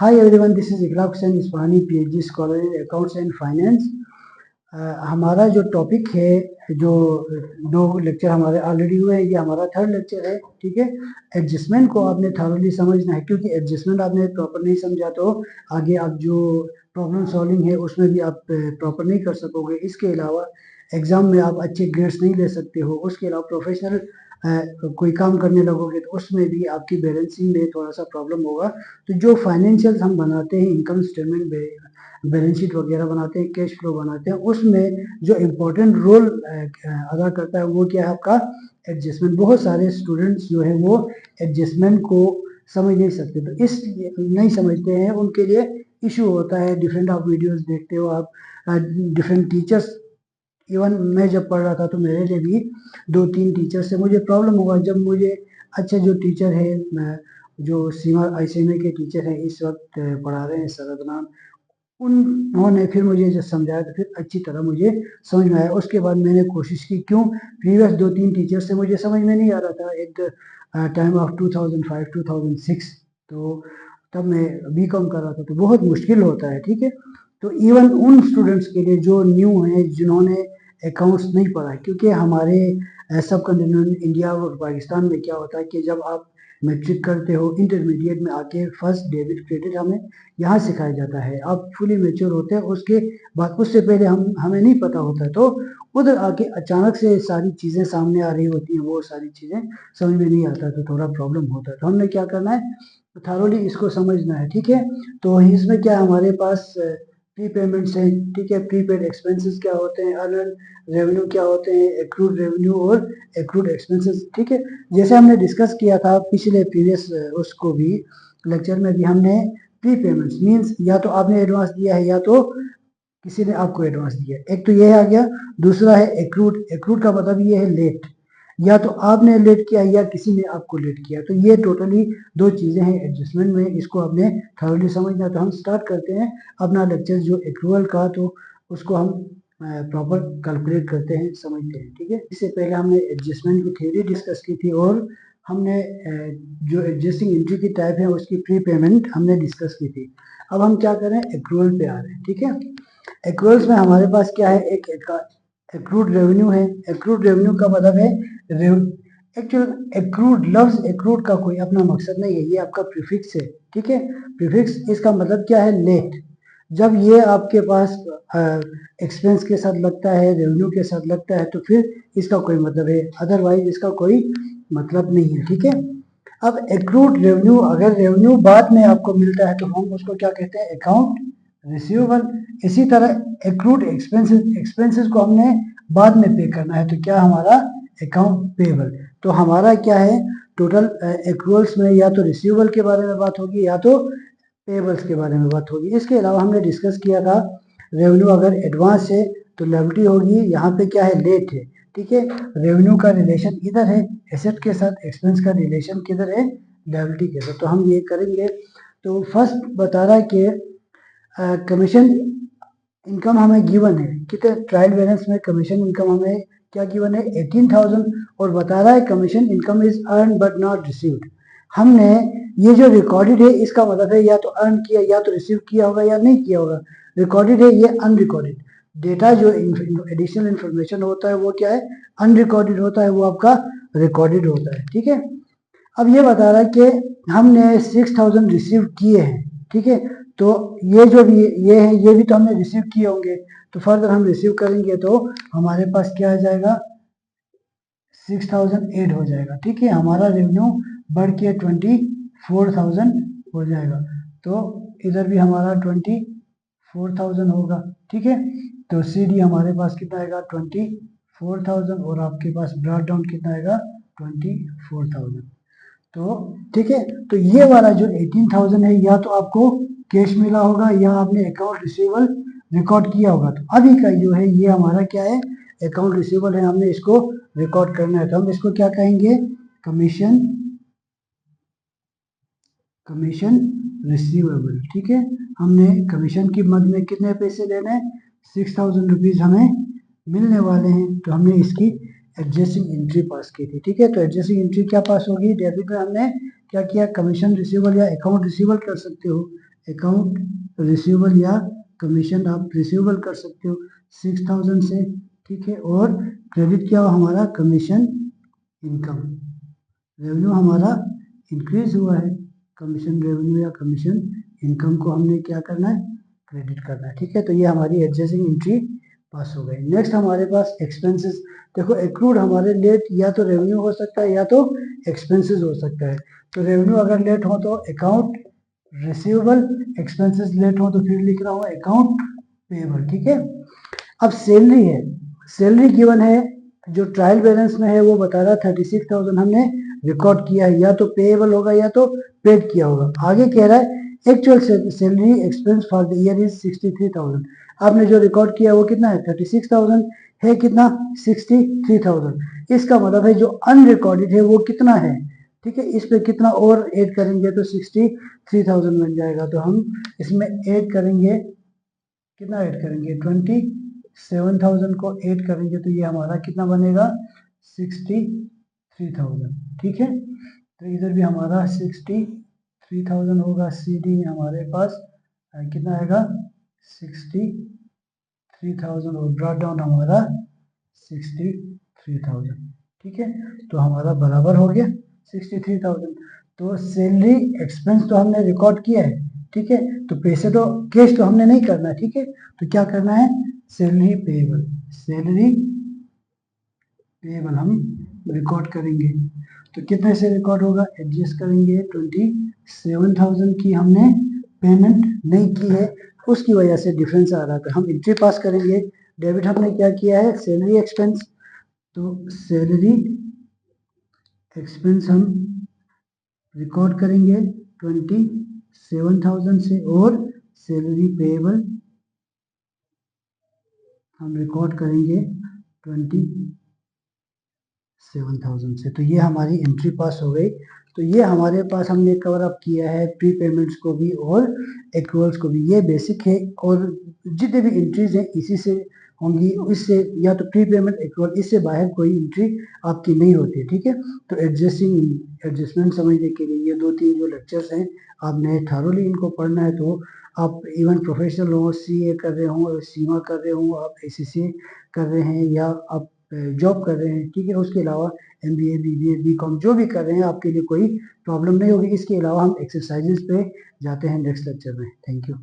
Hi everyone, this is Iqlaq Hussain Isfahani, PhD scholar in Accounts and Finance. हमारा जो topic है, जो दो लेक्चर हमारे ऑलरेडी हुए हैं, ये हमारा थर्ड लेक्चर है। ठीक है, एडजस्टमेंट को आपने थॉरली समझना है, क्योंकि एडजस्टमेंट आपने प्रॉपर नहीं समझा तो आगे आप जो प्रॉब्लम सॉल्विंग है उसमें भी आप प्रॉपर नहीं कर सकोगे। इसके अलावा एग्ज़ाम में आप अच्छे ग्रेड्स नहीं ले सकते हो। उसके अलावा प्रोफेशनल कोई काम करने लगोगे तो उसमें भी आपकी बैलेंसिंग में थोड़ा सा प्रॉब्लम होगा। तो जो फाइनेंशियल हम बनाते हैं, इनकम स्टेटमेंट, बैलेंस शीट वगैरह बनाते हैं, कैश फ्लो बनाते हैं, उसमें जो इम्पोर्टेंट रोल अदा करता है वो क्या है, आपका एडजस्टमेंट। बहुत सारे स्टूडेंट्स जो है वो एडजस्टमेंट को समझ नहीं सकते, तो इसलिए नहीं समझते हैं, उनके लिए इशू होता है। डिफरेंट आप वीडियोस देखते हो, आप डिफरेंट टीचर्स, इवन मैं जब पढ़ रहा था तो मेरे लिए भी 2-3 टीचर से मुझे प्रॉब्लम हुआ। जब मुझे अच्छे जो टीचर है, जो सीमा ICMA के टीचर हैं इस वक्त पढ़ा रहे हैं, सर अदनान, उन्होंने फिर मुझे जब समझाया तो फिर अच्छी तरह मुझे समझ में आया। उसके बाद मैंने कोशिश की, क्यों प्रीवियस 2-3 टीचर से मुझे समझ में नहीं आ रहा था। एट द टाइम ऑफ 2005-2006, तो तब मैं BCom कर रहा था, तो बहुत मुश्किल होता है। ठीक है, तो इवन उन स्टूडेंट्स के लिए जो न्यू हैं, जिन्होंने अकाउंट्स नहीं पढ़ा है, क्योंकि हमारे सब कॉन्टिनेंट इंडिया और पाकिस्तान में क्या होता है कि जब आप मैट्रिक करते हो, इंटरमीडिएट में आके फर्स्ट डेबिट क्रेडिट हमें यहाँ सिखाया जाता है। आप फुली मैच्योर होते हैं, उसके बाद उससे पहले हमें नहीं पता होता है, तो उधर आके अचानक से सारी चीज़ें सामने आ रही होती हैं, वो सारी चीज़ें समझ में नहीं आता, तो थोड़ा प्रॉब्लम होता है। तो हमने क्या करना है, थारोली इसको समझना है। ठीक है, तो इसमें क्या हमारे पास प्री पेमेंट्स हैं। ठीक है, प्रीपेड एक्सपेंसेस क्या होते हैं, अर्न रेवेन्यू क्या होते हैं, एक्रूड रेवेन्यू और एक्रूड एक्सपेंसेस। ठीक है, जैसे हमने डिस्कस किया था पिछले प्रीवियस उसको भी लेक्चर में भी, हमने प्री पेमेंट्स मीन्स या तो आपने एडवांस दिया है या तो किसी ने आपको एडवांस दिया है। एक तो ये आ गया, दूसरा है एक्रूड। एक्रूड का मतलब ये है लेट, या तो आपने लेट किया या किसी ने आपको लेट किया। तो ये टोटली दो चीज़ें हैं एडजस्टमेंट में, इसको आपने थॉरली समझना। तो हम स्टार्ट करते हैं अपना लेक्चर जो एक्रूअल का, तो उसको हम प्रॉपर कैलकुलेट करते हैं, समझते हैं। ठीक है, इससे पहले हमने एडजस्टमेंट की थ्योरी डिस्कस की थी, और हमने जो एडजस्टिंग एंट्री की टाइप है उसकी प्री पेमेंट हमने डिस्कस की थी। अब हम क्या करें, एक्रूअल पे आ रहे हैं। ठीक है, एक्रूअल्स में हमारे पास क्या है, एक एक्रूड रेवेन्यू है। एक्रूड रेवेन्यू का मतलब है एक्चुअल एक्रूड, लफ्ज एक्रूड का कोई अपना मकसद नहीं है, ये आपका प्रीफिक्स है। ठीक है, प्रीफिक्स, इसका मतलब क्या है, लेट। जब ये आपके पास एक्सपेंस के साथ लगता है, रेवेन्यू के साथ लगता है, तो फिर इसका कोई मतलब है, अदरवाइज इसका कोई मतलब नहीं है। ठीक है, अब एक्रूड रेवेन्यू, अगर रेवेन्यू बाद में आपको मिलता है तो हम उसको क्या कहते हैं, अकाउंट रिसीवेबल। इसी तरह एक्रूड एक्सपेंसेस, एक्सपेंसेस को हमने बाद में पे करना है, तो क्या हमारा अकाउंट पेबल। तो हमारा क्या है, टोटल एक्रूअल्स में या तो रिसीवेबल के बारे में बात होगी या तो पेबल्स के बारे में बात होगी। इसके अलावा हमने डिस्कस किया था, रेवेन्यू अगर एडवांस है तो लायबिलिटी होगी, यहाँ पे क्या है, लेट है। ठीक है, रेवेन्यू का रिलेशन इधर है एसेट के साथ, एक्सपेंस का रिलेशन किधर है, लायबिलिटी के साथ। तो हम ये करेंगे। तो फर्स्ट बता रहा है कि कमीशन इनकम हमें गिवन है, कितने ट्रायल बैलेंस में कमीशन इनकम हमें क्या गिवन है, 18,000, और बता रहा है commission income is earn but not received. हमने ये जो रिकॉर्डेड है, इसका मतलब है या तो अर्न किया या तो रिसीव किया होगा या नहीं किया होगा। रिकॉर्डेड है, ये अनरिकॉर्डेड डेटा, जो एडिशनल इंफॉर्मेशन होता है वो क्या है, अनरिकॉर्डेड होता है, वो आपका रिकॉर्डेड होता है। ठीक है, अब ये बता रहा है कि हमने 6,000 रिसीव किए हैं। ठीक है, तो ये जो भी ये है, ये भी तो हमने रिसीव किए होंगे, तो फर्दर हम रिसीव करेंगे तो हमारे पास क्या आ जाएगा, 6,008 हो जाएगा। ठीक है, हमारा रेवेन्यू बढ़ के 24,000 हो जाएगा, तो इधर भी हमारा 24,000 होगा। ठीक है, तो CD हमारे पास कितना आएगा, 24,000, और आपके पास ब्रॉड डाउन कितना आएगा, 24,000। तो ठीक है, तो ये वाला जो 18,000 है, या तो आपको कैश मिला होगा या आपने अकाउंट रिसीवेबल रिकॉर्ड किया होगा। तो अभी का जो है ये हमारा क्या है, अकाउंट रिसीवेबल है, हमने इसको रिकॉर्ड करना है। तो हम इसको क्या कहेंगे, कमीशन, कमीशन रिसीवेबल। ठीक है, हमने कमीशन की मद में कितने पैसे लेने हैं, 6,000 रुपीज़ हमें मिलने वाले हैं, तो हमने इसकी एडजस्टिंग एंट्री पास की थी। ठीक है, तो एडजस्टिंग एंट्री क्या पास होगी, डेबिट में हमने क्या किया, कमीशन रिसीवेबल या अकाउंट रिसीवेबल कर सकते हो, अकाउंट रिसीवेबल या कमीशन आप रिसीवेबल कर सकते हो 6000 से, ठीक है। और क्रेडिट क्या हो हमारा, कमीशन इनकम, रेवेन्यू हमारा इंक्रीज हुआ है, कमीशन रेवेन्यू या कमीशन इनकम को हमने क्या करना है, क्रेडिट करना है, ठीक है। तो ये हमारी एडजस्टिंग एंट्री पास हो गई। नेक्स्ट हमारे पास एक्सपेंसेस। देखो एक्रूड हमारे लेट या तो रेवेन्यू हो सकता है या तो एक्सपेंसेस हो सकता है। तो रेवेन्यू अगर लेट हो तो अकाउंट रिसीवेबल, एक्सपेंसेस लेट हो तो फिर लिख रहा हूँ अकाउंट पेएबल, ठीक है। अब सैलरी है, सैलरी गिवन है, जो ट्रायल बैलेंस में है वो बता रहा 36,000 हमने रिकॉर्ड किया है, या तो पेएबल होगा या तो पेड किया होगा। आगे कह रहा है actual salary expense for the year is 63,000। आपने जो रिकॉर्ड किया वो कितना है, 36,000 है, कितना 63,000। इसका मतलब है जो अनरिकॉर्डेड है वो कितना है, ठीक है। इस पे कितना और ऐड करेंगे तो 63,000 बन जाएगा। तो हम इसमें ऐड करेंगे, कितना ऐड करेंगे, 27,000 को ऐड करेंगे तो ये हमारा कितना बनेगा, 63,000, ठीक है। तो इधर भी हमारा 63,000 होगा, सी डी में हमारे पास कितना आएगा 63,000 और ब्रॉट डाउन हमारा 63,000, ठीक है। तो हमारा बराबर हो गया 63,000। तो सैलरी एक्सपेंस तो हमने रिकॉर्ड किया है, ठीक है। तो पैसे तो कैश तो हमने नहीं करना, ठीक है। तो क्या करना है, सैलरी पेएबल, सैलरी पेएबल हम रिकॉर्ड करेंगे। तो कितने से रिकॉर्ड होगा, एडजस्ट करेंगे, 27,000 की हमने पेमेंट नहीं की है, उसकी वजह से डिफरेंस आ रहा था। हम एंट्री पास करेंगे, डेबिट हमने क्या किया है, सैलरी एक्सपेंस। तो सैलरी एक्सपेंस हम रिकॉर्ड करेंगे 27,000 से, और सैलरी पेएबल हम रिकॉर्ड करेंगे 27,000 से। तो ये हमारी एंट्री पास हो गई। तो ये हमारे पास हमने कवर अप किया है प्री पेमेंट्स को भी और एक्रूअल्स को भी, ये बेसिक है। और जितने भी एंट्रीज हैं इसी से होंगी, इससे या तो प्री पेमेंट एक्रूअल, इससे बाहर कोई एंट्री आपकी नहीं होती है, ठीक है। तो एडजस्टमेंट समझने के लिए ये 2-3 जो लेक्चर्स हैं आपने थारोली इनको पढ़ना है। तो आप इवन प्रोफेशनल हो, सीए कर रहे हो, सीमा कर रहे हो, आप एसीसी कर रहे हैं, या आप जॉब कर रहे हैं, ठीक है। उसके अलावा एमबीए, बीबीए, बीकॉम जो भी कर रहे हैं आपके लिए कोई प्रॉब्लम नहीं होगी। इसके अलावा हम एक्सरसाइजेस पे जाते हैं नेक्स्ट लेक्चर में। Thank you.